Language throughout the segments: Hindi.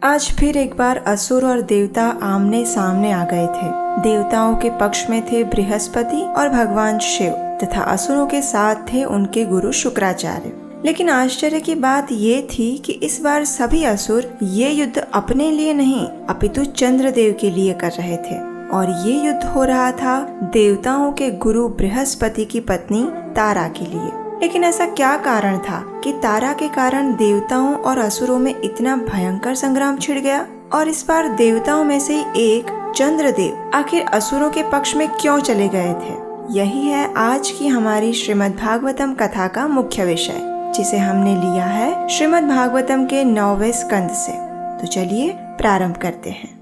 आज फिर एक बार असुर और देवता आमने सामने आ गए थे। देवताओं के पक्ष में थे बृहस्पति और भगवान शिव तथा असुरों के साथ थे उनके गुरु शुक्राचार्य। लेकिन आश्चर्य की बात ये थी कि इस बार सभी असुर ये युद्ध अपने लिए नहीं अपितु चंद्रदेव के लिए कर रहे थे और ये युद्ध हो रहा था देवताओं के गुरु बृहस्पति की पत्नी तारा के लिए। लेकिन ऐसा क्या कारण था कि तारा के कारण देवताओं और असुरों में इतना भयंकर संग्राम छिड़ गया और इस बार देवताओं में से एक चंद्रदेव आखिर असुरों के पक्ष में क्यों चले गए थे? यही है आज की हमारी श्रीमद् भागवतम कथा का मुख्य विषय, जिसे हमने लिया है श्रीमद् भागवतम के 9वें स्कंद से। तो चलिए प्रारंभ करते हैं।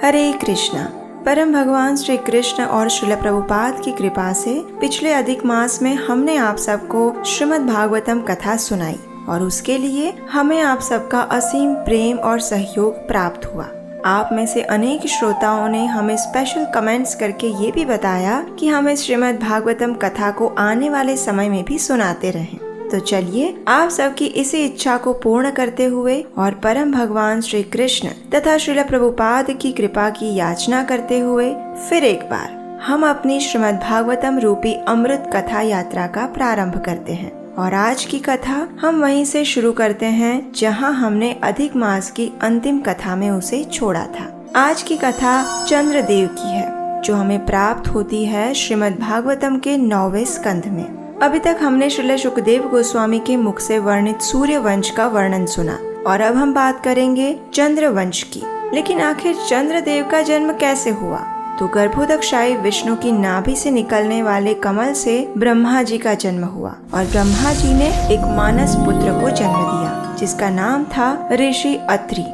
हरे कृष्णा। परम भगवान श्री कृष्ण और श्रील प्रभुपाद की कृपा से पिछले अधिक मास में हमने आप सबको श्रीमद् भागवतम कथा सुनाई और उसके लिए हमें आप सबका असीम प्रेम और सहयोग प्राप्त हुआ। आप में से अनेक श्रोताओं ने हमें स्पेशल कमेंट्स करके ये भी बताया कि हमें श्रीमद् भागवतम कथा को आने वाले समय में भी सुनाते रहें। तो चलिए आप सबकी इसी इच्छा को पूर्ण करते हुए और परम भगवान श्री कृष्ण तथा श्रील प्रभुपाद की कृपा की याचना करते हुए फिर एक बार हम अपनी श्रीमद् भागवतम रूपी अमृत कथा यात्रा का प्रारंभ करते हैं। और आज की कथा हम वहीं से शुरू करते हैं जहां हमने अधिक मास की अंतिम कथा में उसे छोड़ा था। आज की कथा चंद्रदेव की है, जो हमें प्राप्त होती है श्रीमद् भागवतम के 9वें स्कंध में। अभी तक हमने श्रील सुखदेव गोस्वामी के मुख से वर्णित सूर्य वंश का वर्णन सुना और अब हम बात करेंगे चंद्र वंश की। लेकिन आखिर चंद्रदेव का जन्म कैसे हुआ? तो गर्भोदकशायी विष्णु की नाभि से निकलने वाले कमल से ब्रह्मा जी का जन्म हुआ और ब्रह्मा जी ने एक मानस पुत्र को जन्म दिया जिसका नाम था ऋषि अत्रि।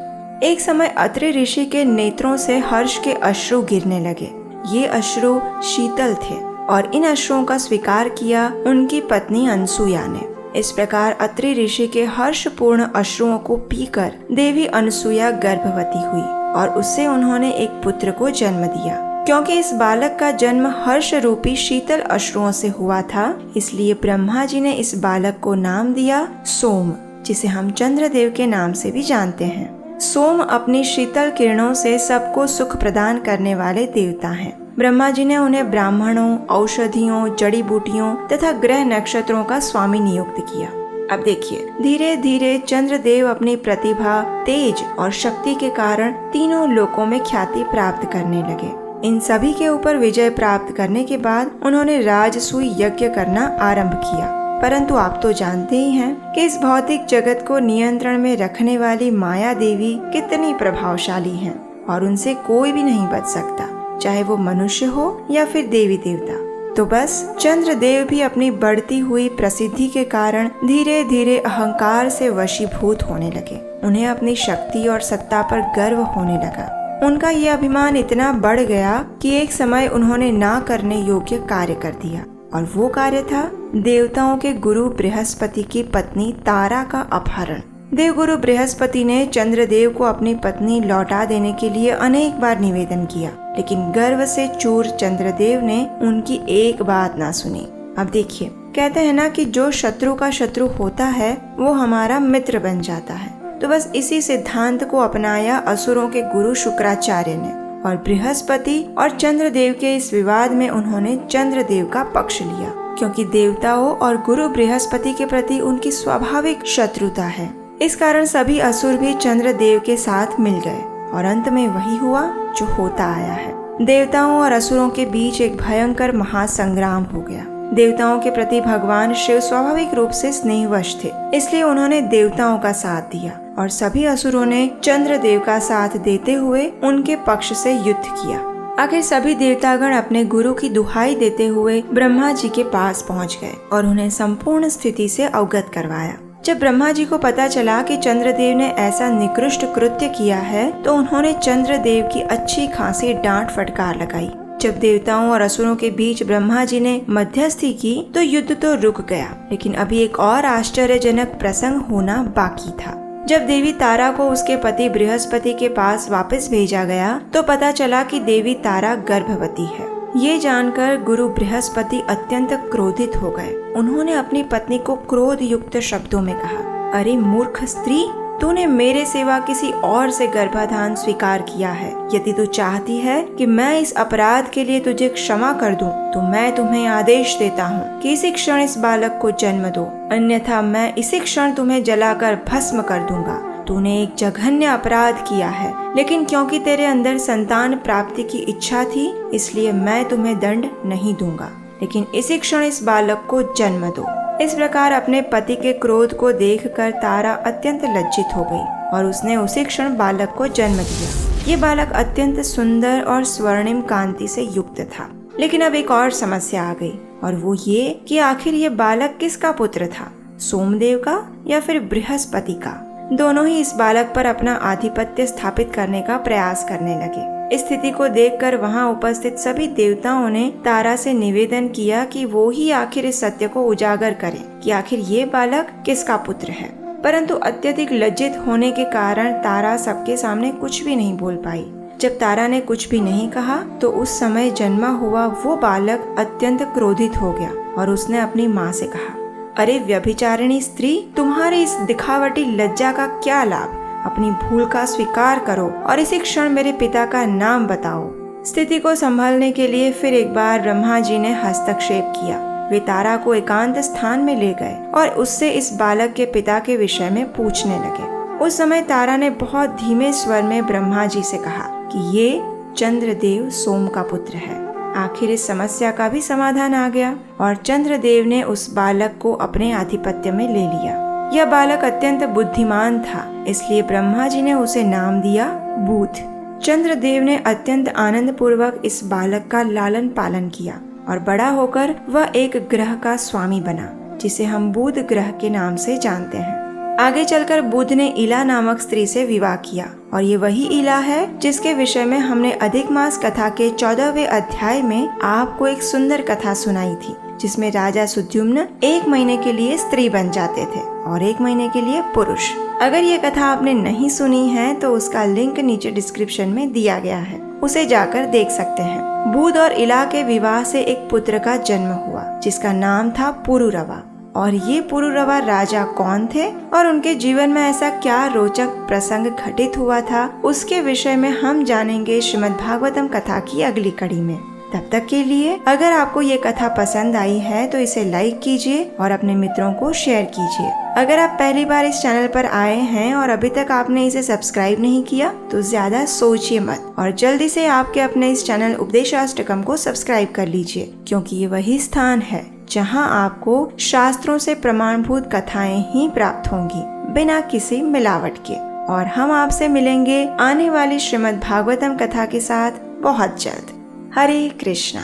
एक समय अत्रि ऋषि के नेत्रों से हर्ष के अश्रु गिरने लगे। ये अश्रु शीतल थे और इन अश्रुओं का स्वीकार किया उनकी पत्नी अनसुया ने। इस प्रकार अत्रि ऋषि के हर्षपूर्ण अश्रुओं को पीकर देवी अनसुया गर्भवती हुई और उससे उन्होंने एक पुत्र को जन्म दिया। क्योंकि इस बालक का जन्म हर्ष रूपी शीतल अश्रुओं से हुआ था, इसलिए ब्रह्मा जी ने इस बालक को नाम दिया सोम, जिसे हम चंद्रदेव के नाम से भी जानते हैं। सोम अपनी शीतल किरणों से सबको सुख प्रदान करने वाले देवता हैं। ब्रह्मा जी ने उन्हें ब्राह्मणों, औषधियों, जड़ी बूटियों तथा ग्रह नक्षत्रों का स्वामी नियुक्त किया। अब देखिए, धीरे धीरे चंद्रदेव अपनी प्रतिभा, तेज और शक्ति के कारण तीनों लोकों में ख्याति प्राप्त करने लगे। इन सभी के ऊपर विजय प्राप्त करने के बाद उन्होंने राजसूय यज्ञ करना आरंभ किया। परंतु आप तो जानते ही हैं कि इस भौतिक जगत को नियंत्रण में रखने वाली माया देवी कितनी प्रभावशाली हैं और उनसे कोई भी नहीं बच सकता, चाहे वो मनुष्य हो या फिर देवी देवता। तो बस चंद्रदेव भी अपनी बढ़ती हुई प्रसिद्धि के कारण धीरे धीरे अहंकार से वशीभूत होने लगे। उन्हें अपनी शक्ति और सत्ता पर गर्व होने लगा। उनका ये अभिमान इतना बढ़ गया कि एक समय उन्होंने ना करने योग्य कार्य कर दिया और वो कार्य था देवताओं के गुरु बृहस्पति की पत्नी तारा का अपहरण। देवगुरु बृहस्पति ने चंद्रदेव को अपनी पत्नी लौटा देने के लिए अनेक बार निवेदन किया, लेकिन गर्व से चूर चंद्रदेव ने उनकी एक बात ना सुनी। अब देखिए, कहते हैं ना कि जो शत्रु का शत्रु होता है वो हमारा मित्र बन जाता है। तो बस इसी सिद्धांत को अपनाया असुरों के गुरु शुक्राचार्य ने और बृहस्पति और चंद्रदेव के इस विवाद में उन्होंने चंद्रदेव का पक्ष लिया, क्योंकि देवताओं और गुरु बृहस्पति के प्रति उनकी स्वाभाविक शत्रुता है। इस कारण सभी असुर भी चंद्रदेव के साथ मिल गए और अंत में वही हुआ जो होता आया है। देवताओं और असुरों के बीच एक भयंकर महासंग्राम हो गया। देवताओं के प्रति भगवान शिव स्वाभाविक रूप से स्नेहवश थे, इसलिए उन्होंने देवताओं का साथ दिया और सभी असुरों ने चंद्रदेव का साथ देते हुए उनके पक्ष से युद्ध किया। आखिर सभी देवतागण अपने गुरु की दुहाई देते हुए ब्रह्मा जी के पास पहुंच गए और उन्हें संपूर्ण स्थिति से अवगत करवाया। जब ब्रह्मा जी को पता चला कि चंद्रदेव ने ऐसा निकृष्ट कृत्य किया है, तो उन्होंने चंद्रदेव की अच्छी खासी डांट फटकार लगाई जब देवताओं और असुरों के बीच ब्रह्मा जी ने मध्यस्थी की तो युद्ध तो रुक गया, लेकिन अभी एक और आश्चर्यजनक प्रसंग होना बाकी था। जब देवी तारा को उसके पति बृहस्पति के पास वापस भेजा गया तो पता चला कि देवी तारा गर्भवती है। ये जानकर गुरु बृहस्पति अत्यंत क्रोधित हो गए। उन्होंने अपनी पत्नी को क्रोध युक्त शब्दों में कहा, अरे मूर्ख स्त्री, तूने मेरे सिवा किसी और से गर्भाधान स्वीकार किया है। यदि तू चाहती है कि मैं इस अपराध के लिए तुझे क्षमा कर दूं, तो मैं तुम्हें आदेश देता हूँ कि इसी क्षण इस बालक को जन्म दो, अन्यथा मैं इसी क्षण तुम्हें जलाकर भस्म कर दूंगा। तूने एक जघन्य अपराध किया है, लेकिन क्योंकि तेरे अंदर संतान प्राप्ति की इच्छा थी, इसलिए मैं तुम्हें दंड नहीं दूंगा, लेकिन इसी क्षण इस बालक को जन्म दो। इस प्रकार अपने पति के क्रोध को देखकर तारा अत्यंत लज्जित हो गई और उसने उसी क्षण बालक को जन्म दिया। ये बालक अत्यंत सुंदर और स्वर्णिम कांति से युक्त था। लेकिन अब एक और समस्या आ गई, और वो ये कि आखिर ये बालक किसका पुत्र था, सोमदेव का या फिर बृहस्पति का। दोनों ही इस बालक पर अपना आधिपत्य स्थापित करने का प्रयास करने लगे। इस स्थिति को देखकर वहां उपस्थित सभी देवताओं ने तारा से निवेदन किया कि वो ही आखिर इस सत्य को उजागर करे कि आखिर ये बालक किसका पुत्र है। परंतु अत्यधिक लज्जित होने के कारण तारा सबके सामने कुछ भी नहीं बोल पाई। जब तारा ने कुछ भी नहीं कहा तो उस समय जन्मा हुआ वो बालक अत्यंत क्रोधित हो गया और उसने अपनी माँ से कहा, अरे व्यभिचारिणी स्त्री, तुम्हारी इस दिखावटी लज्जा का क्या लाभ। अपनी भूल का स्वीकार करो और इसी क्षण मेरे पिता का नाम बताओ। स्थिति को संभालने के लिए फिर एक बार ब्रह्मा जी ने हस्तक्षेप किया। वे तारा को एकांत स्थान में ले गए और उससे इस बालक के पिता के विषय में पूछने लगे। उस समय तारा ने बहुत धीमे स्वर में ब्रह्मा जी से कहा कि ये चंद्रदेव सोम का पुत्र है। आखिर इस समस्या का भी समाधान आ गया और चंद्रदेव ने उस बालक को अपने आधिपत्य में ले लिया। यह बालक अत्यंत बुद्धिमान था, इसलिए ब्रह्मा जी ने उसे नाम दिया बुध। चंद्रदेव ने अत्यंत आनंद पूर्वक इस बालक का लालन पालन किया और बड़ा होकर वह एक ग्रह का स्वामी बना, जिसे हम बुध ग्रह के नाम से जानते हैं। आगे चलकर बुध ने इला नामक स्त्री से विवाह किया और ये वही इला है जिसके विषय में हमने अधिक मास कथा के 14वें अध्याय में आपको एक सुंदर कथा सुनाई थी, जिसमें राजा सुद्युम्न 1 महीने के लिए स्त्री बन जाते थे और 1 महीने के लिए पुरुष। अगर ये कथा आपने नहीं सुनी है तो उसका लिंक नीचे डिस्क्रिप्शन में दिया गया है, उसे जाकर देख सकते हैं। बुध और इला के विवाह से एक पुत्र का जन्म हुआ जिसका नाम था पुरुरवा। और ये पुरुरवा राजा कौन थे और उनके जीवन में ऐसा क्या रोचक प्रसंग घटित हुआ था, उसके विषय में हम जानेंगे श्रीमद् भागवतम कथा की अगली कड़ी में। तब तक के लिए अगर आपको ये कथा पसंद आई है तो इसे लाइक कीजिए और अपने मित्रों को शेयर कीजिए। अगर आप पहली बार इस चैनल पर आए हैं और अभी तक आपने इसे सब्सक्राइब नहीं किया तो ज्यादा सोचिए मत और जल्दी से आपके अपने इस चैनल उपदेशाष्टकम को सब्सक्राइब कर लीजिए, क्योंकि ये वही स्थान है जहां आपको शास्त्रों से प्रमाणभूत कथाएं ही प्राप्त होंगी बिना किसी मिलावट के। और हम आपसे मिलेंगे आने वाली श्रीमद् भागवतम कथा के साथ बहुत जल्द। हरे कृष्णा।